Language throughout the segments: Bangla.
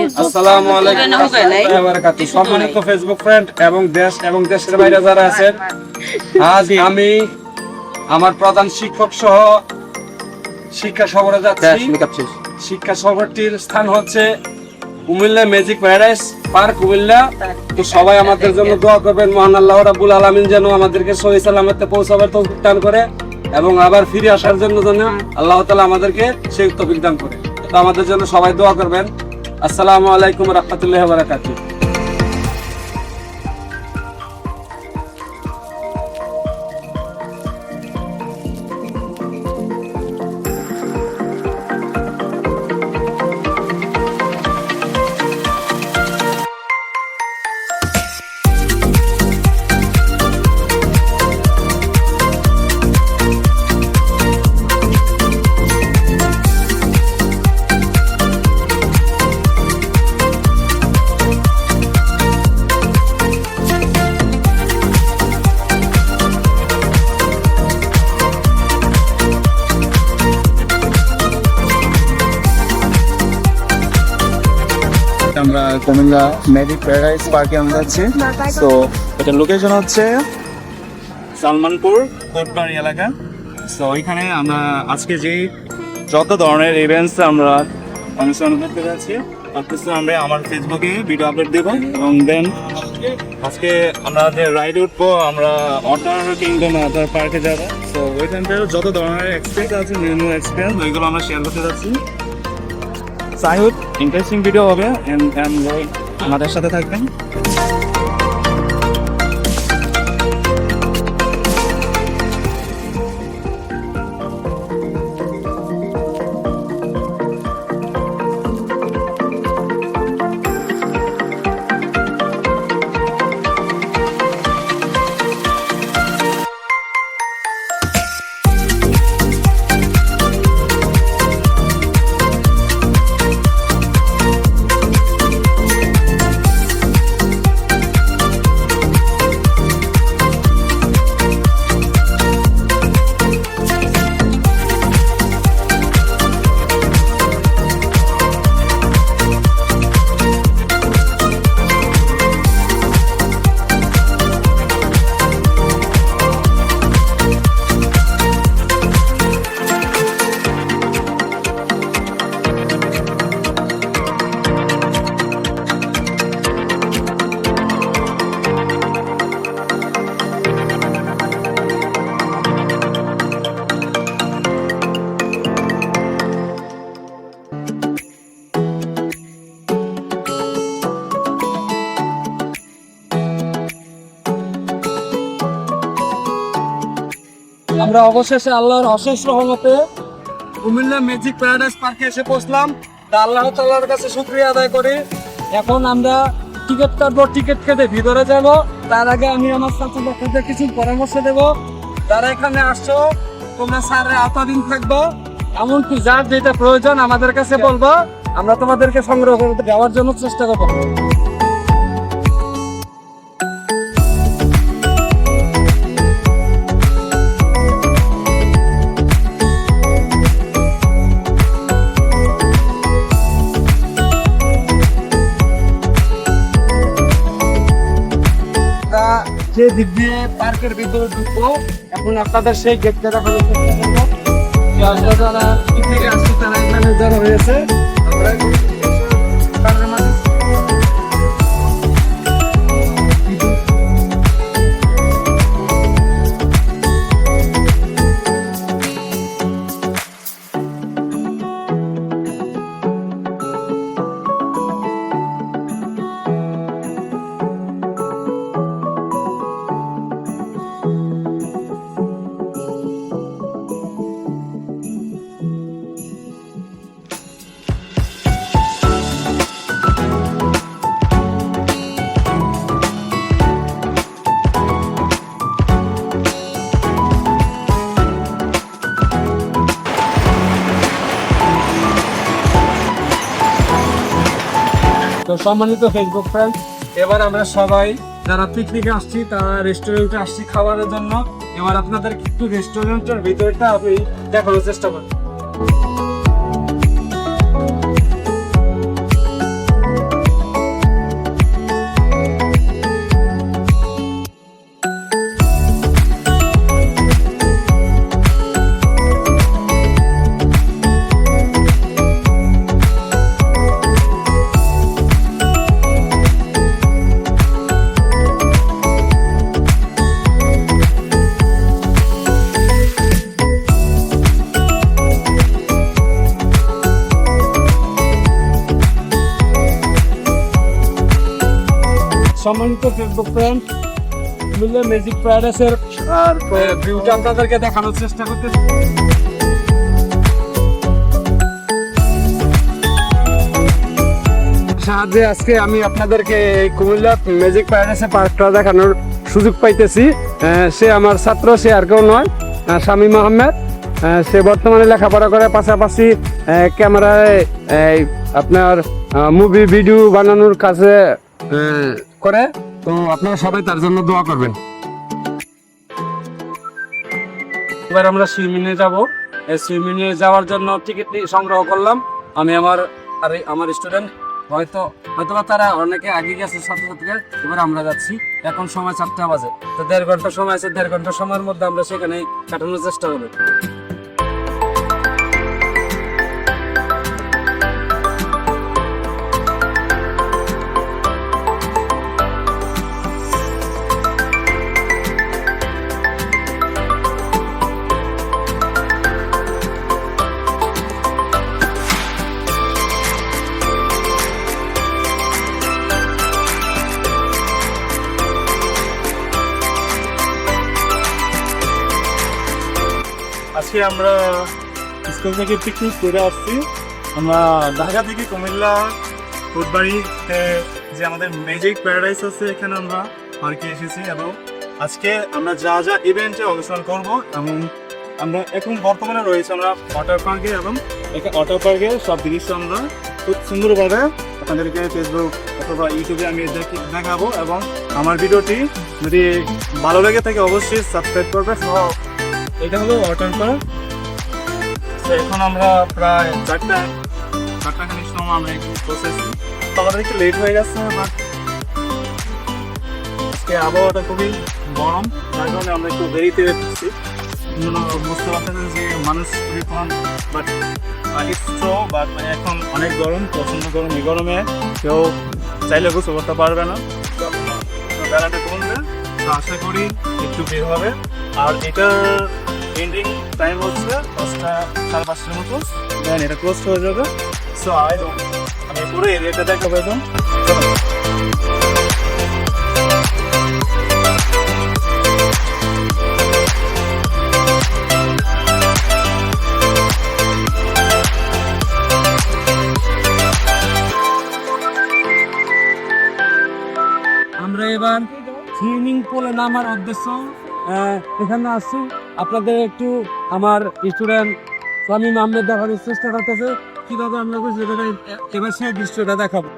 আসসালামু আলাইকুম ওয়া রাহমাতুল্লাহি ওয়া বারাকাতুহু। সম্মানিত ফেসবুক ফ্রেন্ড এবং দেশ এবং দেশের বাইরে যারা আছেন, আজ আমি আমার প্রধান শিক্ষক সহ শিক্ষা সফরে যাচ্ছি। শিক্ষা সফরটির স্থান হচ্ছে Comilla magic paradise park Comilla. তো সবাই আমাদের জন্য দোয়া করবেন, মহান আল্লাহ রাব্বুল আলামিন যেন আমাদেরকে সহি সালামতে পৌঁছাবার তৌফিক দান করে এবং আবার ফিরে আসার জন্য যেন আল্লাহ তাআলা আমাদেরকে সেই তৌফিক দান করে। তো আমাদের জন্য সবাই দোয়া করবেন। আসসালামু আলাইকুম ওয়া রাহমাতুল্লাহি ওয়া বারাকাতুহু। আমরা কুমিল্লা ম্যাজিক প্যারাডাইস পার্কে আমরা যাচ্ছি। তো এটা লোকেশন হচ্ছে সালমানপুর কোটবাড়ি এলাকা। তো ওইখানে আমরা আজকে যে যত ধরনের ইভেন্টস আমরা অনুষ্ঠান করতে যাচ্ছি, আমরা আমার ফেসবুকে ভিডিও আপলোড দেবো এবং দেন আজকে আমরা যে রাইড উঠবো, আমরা ওয়াটার কিংডম ওয়াটার পার্কে যাবো। তো ওইখানটায় যত ধরনের এক্সপিরিয়েন্স আছে, নিউ এক্সপিরিয়েন্স, ওইগুলো আমরা শেয়ার করতে যাচ্ছি। সাইহুড ইন্টারেস্টিং ভিডিও হবে, আমাদের সাথে থাকবেন। আমরা অবশেষে আল্লাহর অশেষ রহমতে কুমিল্লা ম্যাজিক প্যারাডাইস পার্কে এসে পৌঁছলাম। তা আল্লাহ তাআলার কাছে শুকরিয়া আদায় করি। এখন আমরা টিকিট কাটবো, টিকিট কেটে ভিতরে যাব। তার আগে আমি আমার ছাত্র ছাত্রীদের কিছু পরামর্শ দেব। যারা এখানে আসছো, তোমরা স্যারের আওতাধীন থাকবো, এমনকি যার যেটা প্রয়োজন আমাদের কাছে বলবো, আমরা তোমাদেরকে সংগ্রহ করে দেওয়ার জন্য চেষ্টা করবো। যে দিক দিয়ে পার্কের ভিতরে ঢুকবো, এখন আপনাদের সেই গেটটা দেখানোর চেষ্টা করবো। যারা পিকনিকে আসছে তারা এখানে জড়ো হয়েছে। আমরা পার্কের মাঝে তো সম্মানিত ফেসবুক ফ্রেন্ড, এবার আমরা সবাই যারা পিকনিকে আসছি তারা রেস্টুরেন্টে আসছি খাবারের জন্য। এবার আপনাদের একটু রেস্টুরেন্টের ভিতরটা আমি দেখানোর চেষ্টা করব। সম্মানিত ফেসবুক ফ্রেন্ড, কুমিল্লা ম্যাজিক প্যারাডাইসের আর ভিউটা আপনাদেরকে দেখানোর চেষ্টা করতেছি। সাহায্যে আজকে আমি আপনাদেরকে এই কুমিল্লা ম্যাজিক প্যারাডাইসের পার্কটা দেখানোর সুযোগ পাইতেছি। সে আমার ছাত্র, সে আর কেউ নয়, শামীম আহমেদ। সে বর্তমানে লেখাপড়া করে, পাশাপাশি ক্যামেরায় আপনার মুভি ভিডিও বানানোর কাজে করে। তো আপনারা সবাই তার জন্য দোয়া করবেন। এবার আমরা সুইমিংয়ে যাব। এই সুইমিংয়ে যাওয়ার জন্য টিকিট সংগ্রহ করলাম আমি, আমার স্টুডেন্ট। হয়তো তারা অনেকে আগে গেছে ছাত্রছাত্রীরা। এবার আমরা যাচ্ছি, এখন সময় 4টা বাজে। তো 1.5 ঘন্টা সময় আছে, 1.5 ঘন্টা সময়ের মধ্যে আমরা সেখানে কাটানোর চেষ্টা করব। আজকে আমরা স্কুল থেকে পিকনিক করে আসছি। আমরা ঢাকা থেকে কুমিল্লা ফুটবাড়িতে যে আমাদের ম্যাজিক প্যারাডাইস আছে, এখানে আমরা পার্কে এসেছি এবং আজকে আমরা যা যা ইভেন্টে অংশগ্রহণ করবো এবং আমরা এখন বর্তমানে রয়েছে আমরা ওয়াটার পার্কে, এবং ওয়াটার পার্কে সব দৃশ্য আমরা খুব সুন্দরভাবে আপনাদেরকে ফেসবুক অথবা ইউটিউবে আমি দেখাবো। এবং আমার ভিডিওটি যদি ভালো লেগে থাকে অবশ্যই সাবস্ক্রাইব করবে। এটা হলো ওয়াটার পার্ক। তো এখন আমরা প্রায় 4টা খানিক সময় আমরা একটু প্রসেসি। তো আমাদের একটু লেট হয়ে গেছে, বাট আজকে আবহাওয়াটা খুবই গরম, যার কারণে আমরা একটু দেরিতে এসেছি। বুঝতে পারতেছেন যে মানুষ খুবই কম, বাট বাট এখন অনেক গরম, প্রচণ্ড গরম। এই গরমে কেউ চাইলে গোসল করতে পারবে না, বেলাটা কমবে। তো আশা করি একটু বের হবে। আর এটার এন্ডিং টাইম হচ্ছে 5টা 5:30 মতো, দেন এটা ক্লোজ হয়ে যাবে। সো আমি পুরো এরিয়াটা দেখাবো এখন। আমরা এবার সুইমিং পুলে নামার উদ্দেশ্য এখানে আসছি। আপনাদের একটু আমার স্টুডেন্ট শামীম আহমেদ দেখানোর চেষ্টা করতেছে কিভাবে আমরা এবার সেই দৃশ্যটা দেখাবো।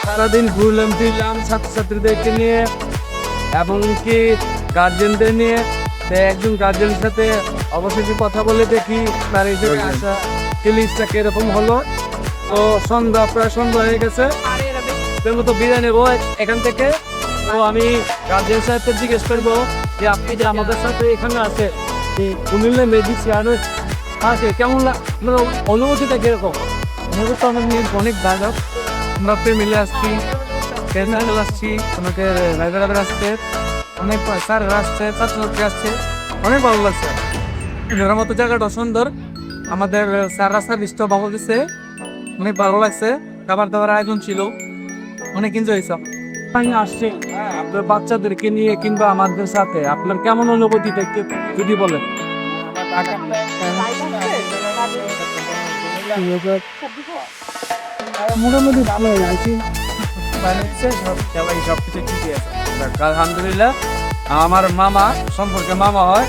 সারাদিন ঘুরলাম ফিরলাম ছাত্রছাত্রীদেরকে নিয়ে, এবং কি গার্জেনদের নিয়ে তো একজন গার্জেনের সাথে অবশ্যই কথা বলে দেখি তার এই জায়গায় আসা ফিলিংসটা কিরকম হলো। তো প্রায় সন্ধ্যা হয়ে গেছে, তো বিদায় নেবো এখান থেকে। তো আমি গার্জেন সাহেবকে জিজ্ঞেস করবো যে আপনি যে আমাদের সাথে এখানে আছে কুমিল্লা ম্যাজিক চেয়ারে আছে, কেমন অনুভূতিটা কিরকম? অনুভূতি অনেক দায়ক, আমরা মিলে আসছি, ট্রেনার আসছি, আমাদের রাইডার আসছে, অনেক স্যার আসছে, ছাত্রছাত্রী আসছে, অনেক ভালো লাগছে। ঘোরার মতো জায়গাটা সুন্দর, আমাদের স্যার রাস্তা বৃষ্টি ভালো দিচ্ছে, অনেক ভালো লাগছে। খাবার দাবার আয়োজন ছিল, অনেক এনজয় হয়েছে। আমি আসছি আপনার বাচ্চাদেরকে নিয়ে কিংবা আমাদের সাথে আপনার কেমন অনুভূতিটা একটু যদি বলেন। মোটামুটি ভালো হয়ে আছি, সবকিছু ঠিকই আছে আলহামদুলিল্লাহ। আমার মামা সম্পর্কে মামা হয়,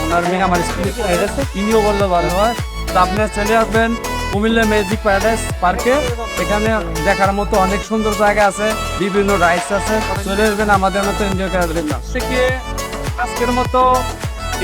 ওনার মেয়ে আমার স্কুলে গেছে, তিনিও বললে ভালো হয়। তো আপনারা চলে আসবেন কুমিল্লা ম্যাজিক প্যারাডাইস পার্কে, এখানে দেখার মতো অনেক সুন্দর জায়গা আছে, বিভিন্ন রাইডস আছে, চলে আসবেন আমাদের মতো এনজয় করার জন্য। আজকের মতো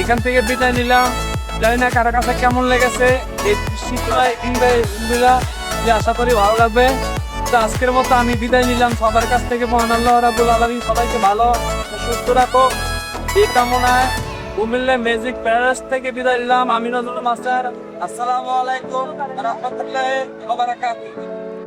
এখান থেকে বিদায় নিলাম, জানি না কারো কাছে কেমন লেগেছে এই শীতলা, আশা করি ভালো লাগবে। তো আজকের মতো আমি বিদায় নিলাম সবার কাছ থেকে। মহান আল্লাহ রাব্বুল আলামিন সবাইকে ভালো সুস্থ রাখো এই কামনায় কুমিল্লা ম্যাজিক প্যারাডাইস থেকে বিদায় নিলাম। আমি নজরুল মাস্টার, আসসালামু আলাইকুম ওয়া রাহমাতুল্লাহি ওয়া বারাকাতুহু।